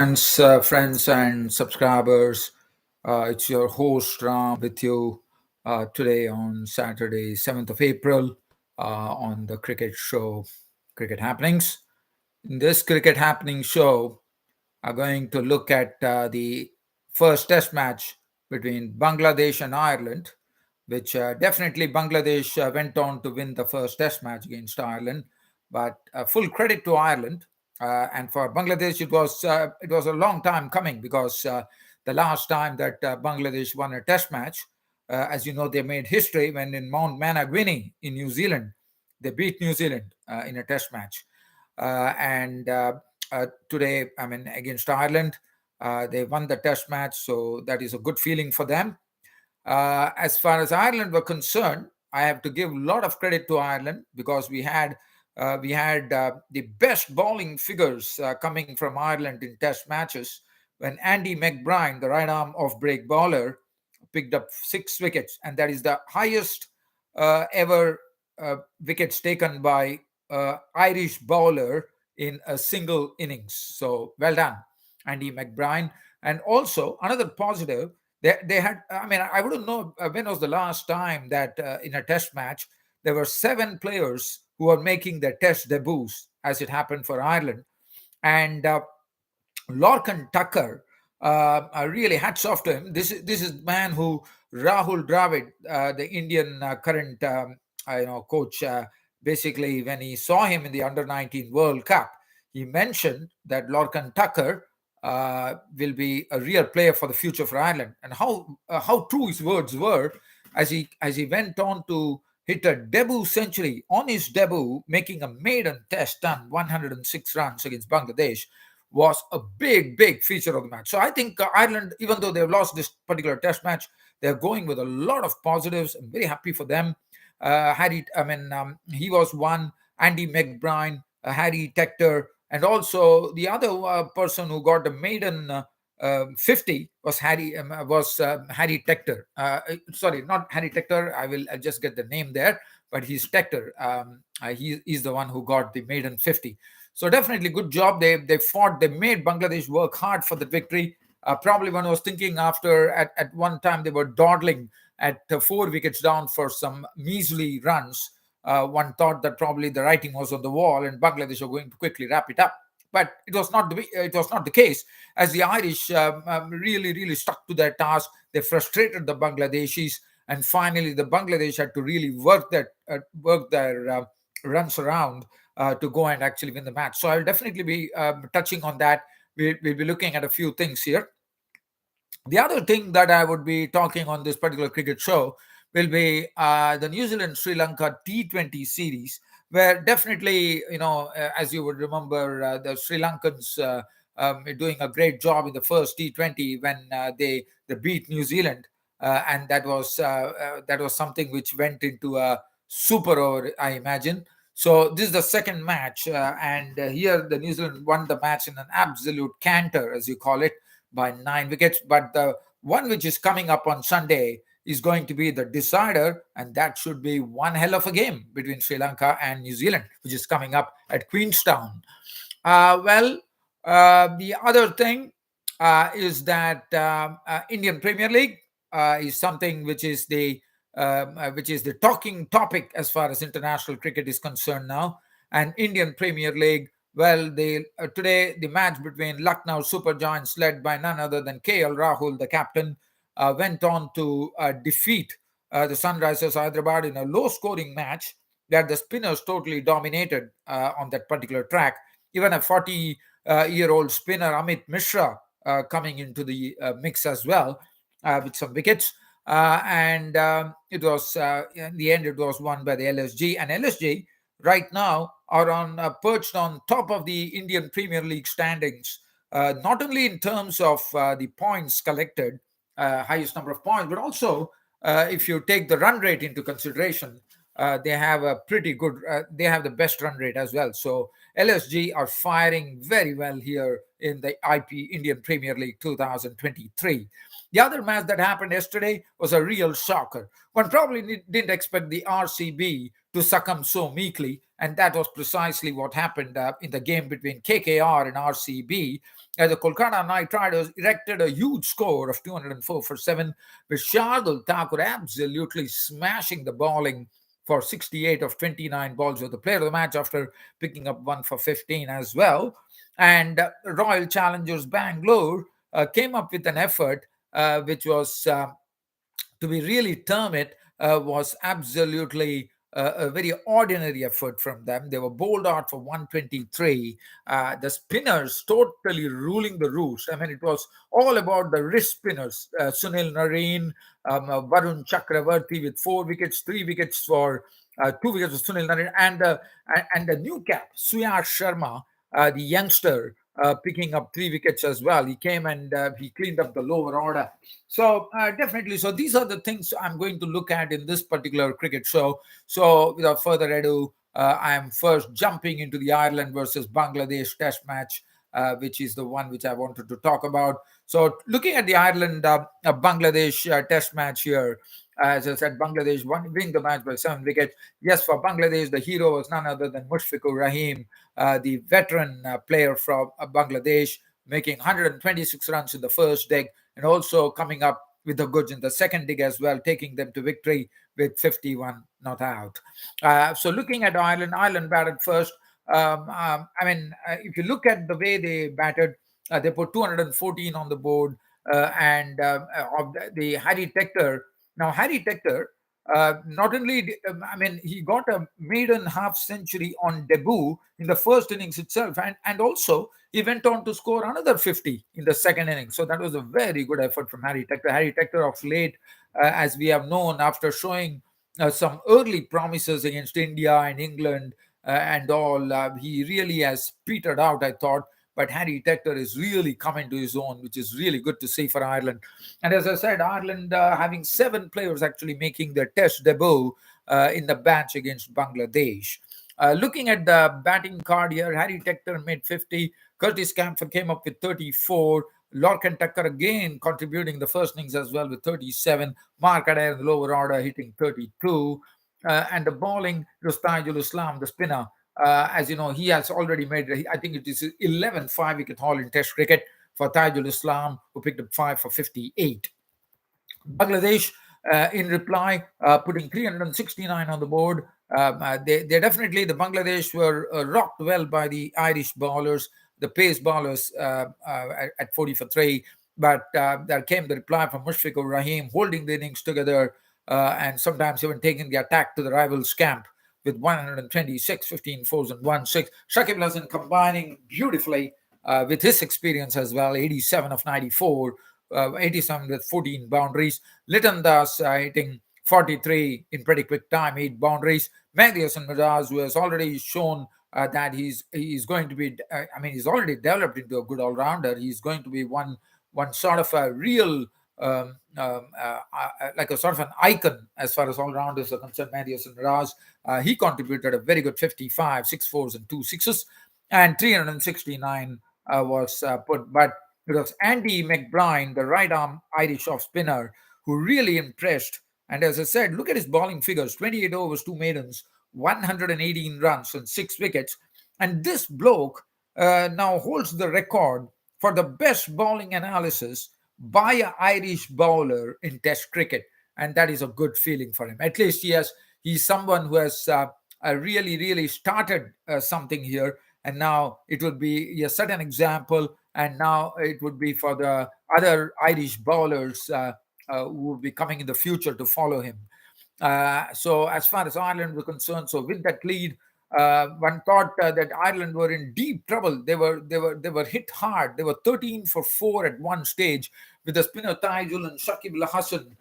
Friends and subscribers. It's your host Ram with you today on Saturday, 7th of April, on the cricket show, Cricket Happenings. In this Cricket Happening show, I'm going to look at the first test match between Bangladesh and Ireland, which definitely Bangladesh went on to win the first test match against Ireland. But full credit to Ireland. And for Bangladesh, it was a long time coming because the last time that Bangladesh won a test match, as you know, they made history when in Mount Managwini in New Zealand, they beat New Zealand in a test match. And today, I mean, against Ireland, they won the test match, so that is a good feeling for them. As far as Ireland were concerned, I have to give a lot of credit to Ireland because we had the best bowling figures coming from Ireland in Test matches when Andy McBride, the right arm off break bowler, picked up 6 wickets, and that is the highest ever wickets taken by Irish bowler in a single innings. So well done, Andy McBride. And also another positive, they had, I mean, I wouldn't know when was the last time that in a test match there were 7 players who are making their test debuts, as it happened for Ireland. And Lorcan Tucker, really hats off to him. This is man who Rahul Dravid, the Indian current coach, basically when he saw him in the Under 19 World Cup, he mentioned that Lorcan Tucker will be a real player for the future for Ireland, and how true his words were as he went on to hit a debut century on his debut, making a maiden test done 106 runs against Bangladesh, was a big feature of the match. So I think Ireland, even though they've lost this particular test match, they're going with a lot of positives. I'm very happy for them. He was one. Andy McBride, Harry Tector, and also the other person who got the maiden 50 was Harry Tector. Sorry, not Harry Tector. I'll just get the name there, but he's Tector. He's the one who got the maiden 50. So definitely good job. They fought. They made Bangladesh work hard for the victory. Probably one was thinking after at one time they were dawdling at 4 wickets down for some measly runs. One thought that probably the writing was on the wall and Bangladesh were going to quickly wrap it up. But it was not the case, as the Irish really stuck to their task. They frustrated the Bangladeshis, and finally the Bangladesh had to really work their runs around to go and actually win the match. So I'll definitely be touching on that. We'll be looking at a few things here. The other thing that I would be talking on this particular cricket show will be the New Zealand Sri Lanka T20 series, where definitely, as you would remember, the Sri Lankans doing a great job in the first T20 when they beat New Zealand, and that was something which went into a super over, I imagine. So this is the second match, and here the New Zealand won the match in an absolute canter, as you call it, by 9 wickets. But the one which is coming up on Sunday is going to be the decider, and that should be one hell of a game between Sri Lanka and New Zealand, which is coming up at Queenstown. The other thing is that Indian Premier League is something which is the talking topic as far as international cricket is concerned now. And Indian Premier League, well, today the match between Lucknow Super Giants, led by none other than KL Rahul, the captain, went on to defeat the Sunrisers Hyderabad in a low-scoring match that the spinners totally dominated on that particular track. Even a 40-year-old spinner, Amit Mishra, coming into the mix as well with some wickets. And it was in the end, it was won by the LSG. And LSG right now are perched on top of the Indian Premier League standings, not only in terms of the points collected, highest number of points, but also if you take the run rate into consideration, they have a pretty good. They have the best run rate as well. So LSG are firing very well here in the Indian Premier League 2023. The other match that happened yesterday was a real shocker. One probably didn't expect the RCB to succumb so meekly. And that was precisely what happened in the game between KKR and RCB. The Kolkata Knight Riders erected a huge score of 204 for 7, with Shardul Thakur absolutely smashing the bowling for 68 of 29 balls. Was the player of the match after picking up one for 15 as well. And Royal Challengers Bangalore came up with an effort which was to be really term it, was absolutely a very ordinary effort from them. They were bowled out for 123. The spinners totally ruling the roost. I mean, it was all about the wrist spinners. Sunil Nareen, Varun Chakravarti with 4 wickets, 3 wickets for 2 wickets for Sunil Nareen, and the new cap, Suyash Sharma, the youngster, picking up 3 wickets as well. He came and he cleaned up the lower order. So definitely, so these are the things I'm going to look at in this particular cricket show. So without further ado, I am first jumping into the Ireland versus Bangladesh Test match, which is the one which I wanted to talk about. So looking at the Ireland Bangladesh Test match here, as I said, Bangladesh winning the match by 7 wickets. Yes, for Bangladesh, the hero was none other than Mushfiqur Rahim, the veteran player from Bangladesh, making 126 runs in the first dig, and also coming up with the goods in the second dig as well, taking them to victory with 51 not out. So looking at Ireland, Ireland batted first. If you look at the way they batted, they put 214 on the board, and of the Harry Tector. Now, Harry Tector, not only, he got a maiden half century on debut in the first innings itself, and also he went on to score another 50 in the second innings. So that was a very good effort from Harry Tector. Harry Tector of late, as we have known, after showing some early promises against India and England and all, he really has petered out, I thought. But Harry Tector is really coming to his own, which is really good to see for Ireland. And as I said, Ireland having 7 players actually making their test debut in the match against Bangladesh. Looking at the batting card here, Harry Tector made 50. Curtis Campbell came up with 34. Lorcan Tucker again contributing the first innings as well with 37. Mark Adair in the lower order hitting 32. And the bowling was Tajul Islam, the spinner. As you know, he has already made, I think it is his 11th 5-wicket haul in Test cricket for Tajul Islam, who picked up 5 for 58. Bangladesh, in reply, putting 369 on the board. They definitely, the Bangladesh were rocked well by the Irish bowlers, the pace bowlers at 40 for 3. But there came the reply from Mushfiqur Rahim, holding the innings together and sometimes even taking the attack to the rivals' camp with 126, 15 fours and 1-6. Shakib Al Hasan combining beautifully with his experience as well, 87 of 94. 87 with 14 boundaries. Litan Das hitting 43 in pretty quick time, 8 boundaries. Mehdi Hasan Miraz, who has already shown that he's going to be, he's already developed into a good all-rounder. He's going to be one sort of a real, like a sort of an icon as far as all-rounders are concerned. Mehdi Hasan Miraz, he contributed a very good 55, 6 fours and 2 sixes, and 369 was put. But it was Andy McBride, the right arm Irish off spinner, who really impressed. And as I said, look at his bowling figures: 28 overs, 2 maidens, 118 runs, and 6 wickets. And this bloke now holds the record for the best bowling analysis by an Irish bowler in Test cricket. And that is a good feeling for him. At least he's someone who has really, really started something here. And now it would be a certain example. And now it would be for the other Irish bowlers who would be coming in the future to follow him. So as far as Ireland were concerned, so with that lead, one thought that Ireland were in deep trouble. They were hit hard. They were 13 for 4 at one stage, with the spinner Tajul and Shakib Al Hasan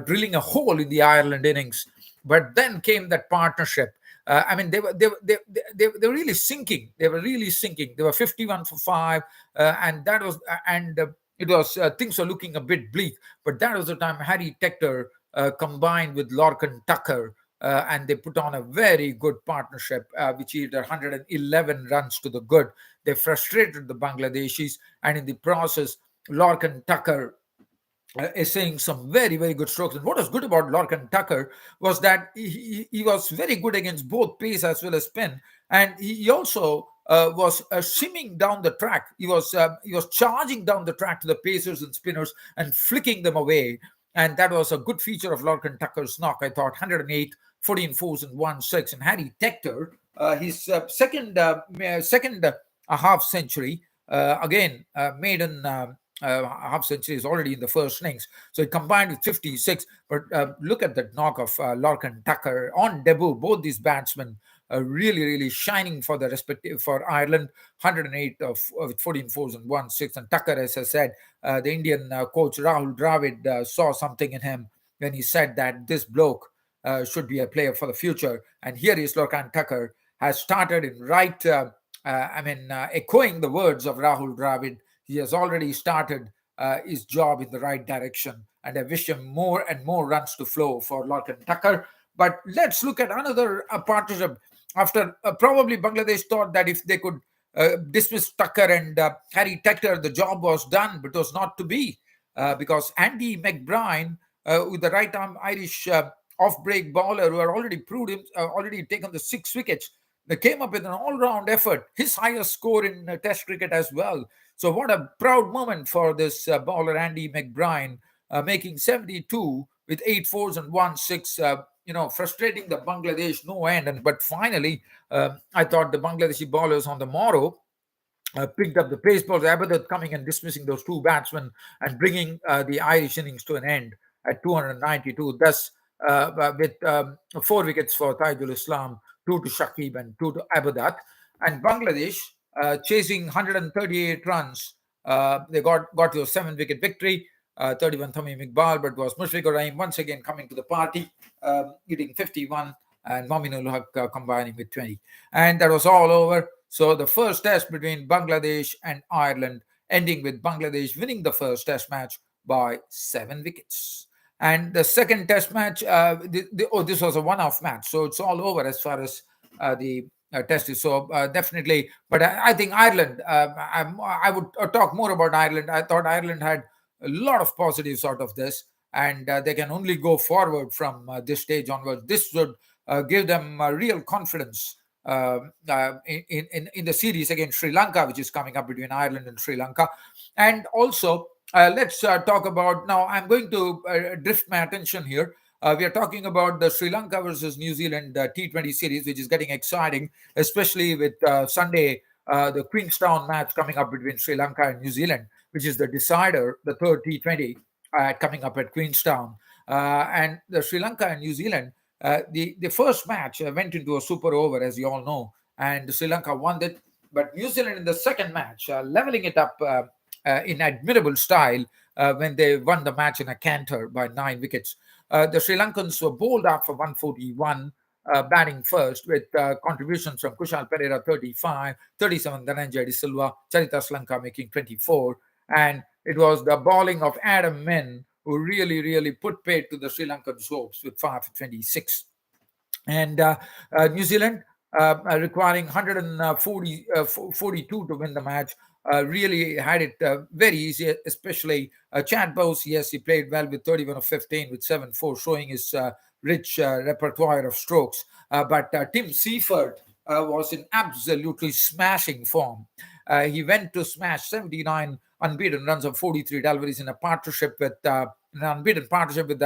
drilling a hole in the Ireland innings. But then came that partnership. They were really sinking. They were really sinking. They were 51 for 5, and that was it was things were looking a bit bleak. But that was the time Harry Tector combined with Lorcan Tucker, and they put on a very good partnership, which yielded 111 runs to the good. They frustrated the Bangladeshis, and in the process, Lorcan Tucker essaying some very, very good strokes. And what was good about Lorcan Tucker was that he was very good against both pace as well as spin. And he also was shimming down the track. He was charging down the track to the pacers and spinners and flicking them away. And that was a good feature of Lorcan Tucker's knock, I thought. 108, 14 fours and 1 6. And Harry Tector, his second half century, again, maiden half century is already in the first innings. So it combined with 56. But look at that knock of Lorcan Tucker on debut. Both these batsmen really, really shining for the respective for Ireland. 108 with 14 fours and 1 6. And Tucker, as I said, the Indian coach Rahul Dravid saw something in him when he said that this bloke should be a player for the future. And here is Lorcan Tucker has started in right. Echoing the words of Rahul Dravid, he has already started his job in the right direction, and I wish him more and more runs to flow for Lorcan Tucker. But let's look at another partnership. After probably Bangladesh thought that if they could dismiss Tucker and Harry Tector, the job was done, but it was not to be because Andy McBride, with the right arm Irish off-break bowler who had already proved him, already taken the 6 wickets, they came up with an all-round effort, his highest score in Test cricket as well. So what a proud moment for this bowler Andy McBride, making 72 with 8 fours and 1 6. Frustrating the Bangladesh no end. But finally, I thought the Bangladeshi bowlers on the morrow picked up the pace balls. Abadat coming and dismissing those two batsmen and bringing the Irish innings to an end at 292. Thus, with 4 wickets for Taijul Islam, 2 to Shakib, and 2 to Abadat. And Bangladesh chasing 138 runs. They got to a 7 wicket victory. 31 Tamim Iqbal, but was Mushfiqur Rahim once again coming to the party, hitting 51, and Mominul Haq combining with 20. And that was all over. So the first test between Bangladesh and Ireland ending with Bangladesh winning the first test match by 7 wickets. And the second test match, this was a one-off match. So it's all over as far as the test is. So definitely, but I think Ireland, I would talk more about Ireland. I thought Ireland had a lot of positives out of this, and they can only go forward from this stage onwards. This would give them real confidence in the series against Sri Lanka, which is coming up between Ireland and Sri Lanka. And also, let's talk about now. I'm going to drift my attention here. We are talking about the Sri Lanka versus New Zealand T20 series, which is getting exciting, especially with Sunday, the Queenstown match coming up between Sri Lanka and New Zealand, which is the decider, the third T20 coming up at Queenstown. And the Sri Lanka and New Zealand, the first match went into a super over, as you all know, and Sri Lanka won it. But New Zealand in the second match, leveling it up in admirable style when they won the match in a canter by 9 wickets. The Sri Lankans were bowled out for 141, batting first with contributions from Kushal Pereira 35, 37 Dhananjay De Silva, Charita Slanka making 24. And it was the bowling of Adam Min who really, really put paid to the Sri Lankan hopes with 5 for 26. And New Zealand requiring 142 to win the match. Really had it very easy, especially Chad Bowes. Yes, he played well with 31 of 15 with 7-4, showing his rich repertoire of strokes. But Tim Seifert was in absolutely smashing form. He went to smash 79 unbeaten runs of 43 deliveries in a partnership with an unbeaten partnership with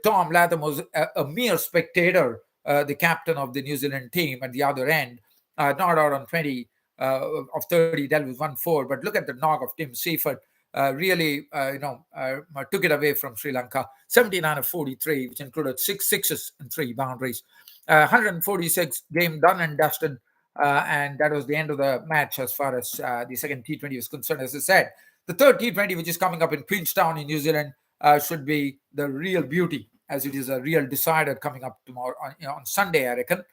Tom Latham, was a mere spectator, the captain of the New Zealand team at the other end, not out on 20 of 30 dealt with 1-4. But look at the knock of Tim Seifert. Really, took it away from Sri Lanka. 79 of 43, which included 6 sixes and 3 boundaries. 146 game done and dusted. And that was the end of the match as far as the second T20 is concerned. As I said, the third T20, which is coming up in Queenstown in New Zealand, should be the real beauty, as it is a real decider coming up tomorrow on Sunday, I reckon.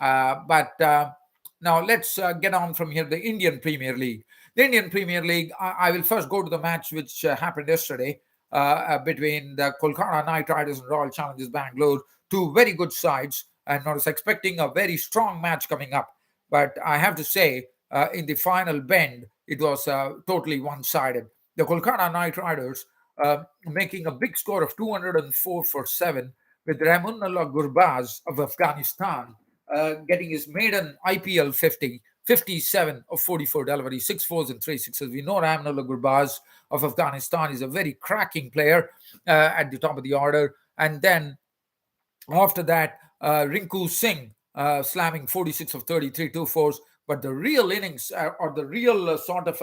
But now let's get on from here. The Indian Premier League. The Indian Premier League, I will first go to the match which happened yesterday between the Kolkata Knight Riders and Royal Challengers Bangalore. Two very good sides, and I was expecting a very strong match coming up. But I have to say, in the final bend, it was totally one-sided. The Kolkata Knight Riders making a big score of 204 for 7, with Ramunullah Gurbaz of Afghanistan getting his maiden IPL 50, 57 of 44 deliveries, 6 fours and 3 sixes. We know Ramunullah Gurbaz of Afghanistan is a very cracking player at the top of the order. And then after that, Rinku Singh slamming 46 of 33, 2 fours. But the real innings, or the real sort of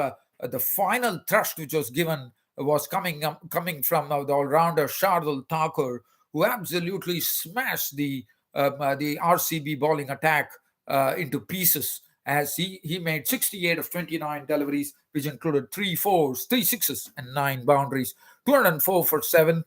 the final thrust which was given, was coming from the all-rounder Shardul Thakur, who absolutely smashed the RCB bowling attack into pieces, as he made 68 of 29 deliveries, which included 3 4s, 3 6s, and 9 boundaries, 204 for 7.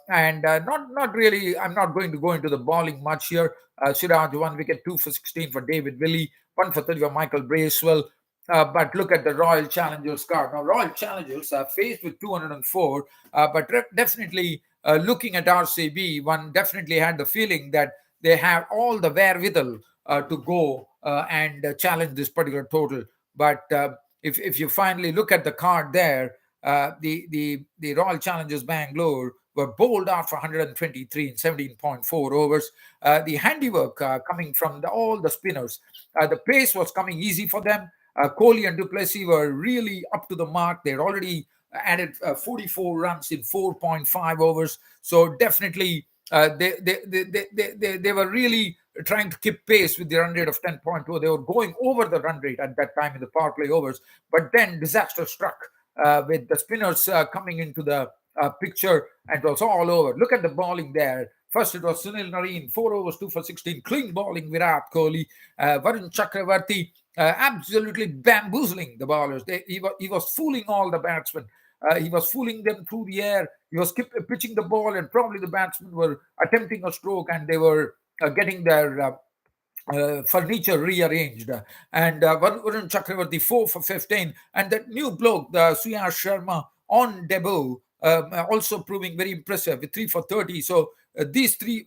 And not really. I'm not going to go into the bowling much here. Siraj 1 wicket, 2 for 16 for David Willey, 1 for 30 for Michael Bracewell. But look at the Royal Challengers card. Now, Royal Challengers are faced with 204, but definitely looking at RCB, one definitely had the feeling that they have all the wherewithal to go and challenge this particular total. But if you finally look at the card there, the Royal Challengers Bangalore were bowled out for 123 in 17.4 overs. The handiwork coming from all the spinners. The pace was coming easy for them. Kohli and Duplessis were really up to the mark. They'd already added 44 runs in 4.5 overs. So definitely they were really trying to keep pace with the run rate of 10.2. They were going over the run rate at that time in the power play overs. But then disaster struck with the spinners coming into the picture, and it was all over. Look at the bowling there. First, it was Sunil Narine, 4 overs, 2 for 16, clean bowling Virat Kohli. Varun Chakravarti absolutely bamboozling the bowlers. He was fooling all the batsmen. He was fooling them through the air. He was pitching the ball, and probably the batsmen were attempting a stroke, and they were getting their furniture rearranged. And Varun Chakravarti 4 for 15, and that new bloke, the Suyash Sharma, on debut, also proving very impressive with 3 for 30. So these three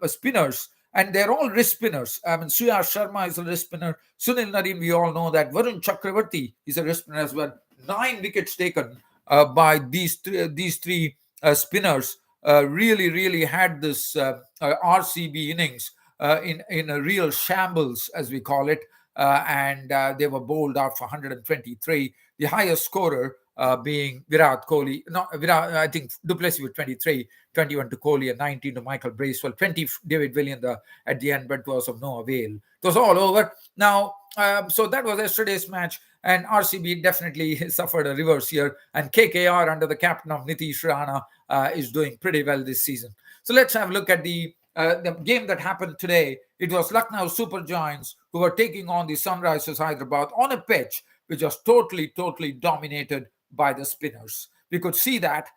spinners, and they're all wrist spinners. I mean, Suyash Sharma is a wrist spinner. Sunil Narine, we all know that. Varun Chakravarti is a wrist spinner as well. 9 wickets taken by these three spinners. Really had this RCB innings in a real shambles, as we call it, and they were bowled out for 123. The highest scorer being Virat Kohli. No, I think Duplessis with 23, 21 to Kohli, and 19 to Michael Bracewell, 20 David Willey at the end, but it was of no avail. It was all over. Now, so that was yesterday's match, and RCB definitely suffered a reverse here, and KKR under the captain of Nitish Rana is doing pretty well this season. So let's have a look at the game that happened today. It was Lucknow Super Giants who were taking on the Sunrisers Hyderabad on a pitch which was totally dominated by the spinners. We could see that.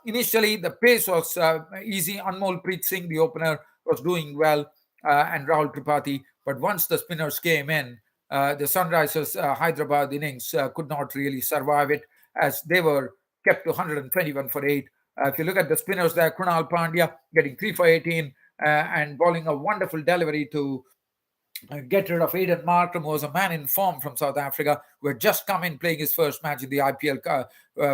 Initially, the pace was easy. Anmol Preet Singh, the opener, was doing well, and Rahul Tripathi. But once the spinners came in, the Sunrisers Hyderabad innings could not really survive it, as they were kept to 121 for 8. If you look at the spinners there, Krunal Pandya getting 3 for 18 and bowling a wonderful delivery to get rid of Aiden Markham, who was a man in form from South Africa, who had just come in playing his first match in the IPL,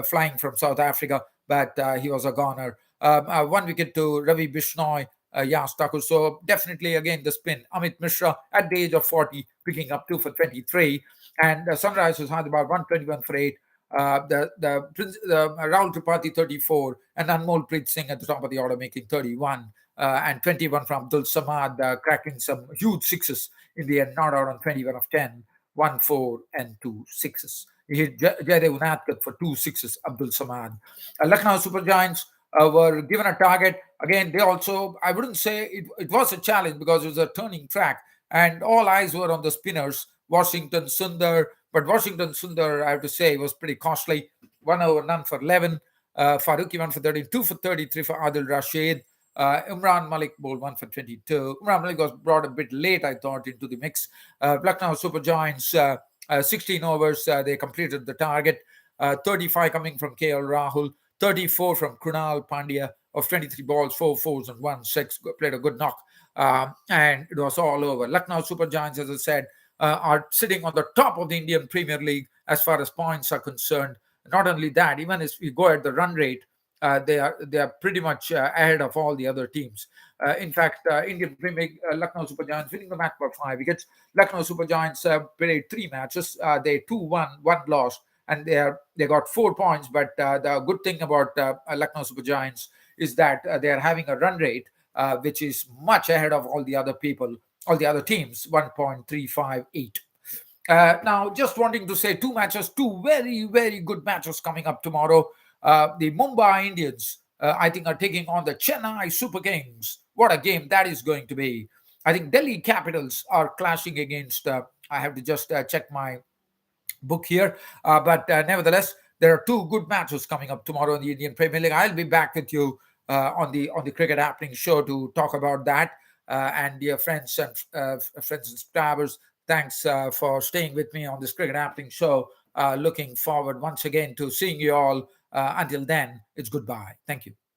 flying from South Africa, but he was a goner. 1 wicket to Ravi Bishnoi, Yas Thakur. So definitely, again, the spin. Amit Mishra, at the age of 40, picking up 2 for 23. And Sunrisers had about 121 for 8. Rahul Tripathi 34, and Anmol Preet Singh at the top of the order making 31, and 21 from Abdul Samad, cracking some huge sixes in the end, not out on 21 of 10, 1 4 and 2 sixes. He hit Jaydev Unadkat for 2 sixes, Abdul Samad. Lucknow Super Giants were given a target. Again, they also, I wouldn't say it was a challenge, because it was a turning track, and all eyes were on the spinners, Washington Sundar. But Washington Sundar, I have to say, was pretty costly. 1 over, none for 11. Faruqi 1 for 13, 2 for 33 for Adil Rashid. Imran Malik bowled 1 for 22. Imran Malik was brought a bit late, I thought, into the mix. Lucknow Super Giants, 16 overs, they completed the target. 35 coming from KL Rahul, 34 from Krunal Pandya of 23 balls, 4 fours and 1 6. Played a good knock. And it was all over. Lucknow Super Giants, as I said, are sitting on the top of the Indian Premier League as far as points are concerned. Not only that, even if we go at the run rate, they are pretty much ahead of all the other teams. In fact, Indian Premier League, Lucknow Super Giants winning the match by 5 wickets. Lucknow Super Giants played 3 matches. They 2-1, one lost, and they got 4 points. But the good thing about Lucknow Super Giants is that they are having a run rate which is much ahead of all the other people, all the other teams, 1.358. Now, just wanting to say two matches, two very, very good matches coming up tomorrow. The Mumbai Indians, I think, are taking on the Chennai Super Kings. What a game that is going to be. I think Delhi Capitals are clashing against, I have to just check my book here. But nevertheless, there are two good matches coming up tomorrow in the Indian Premier League. I'll be back with you on the Cricket Happening show to talk about that. And dear friends and friends and subscribers, thanks for staying with me on this Cricket Happening show. Looking forward once again to seeing you all. Until then, it's goodbye. Thank you.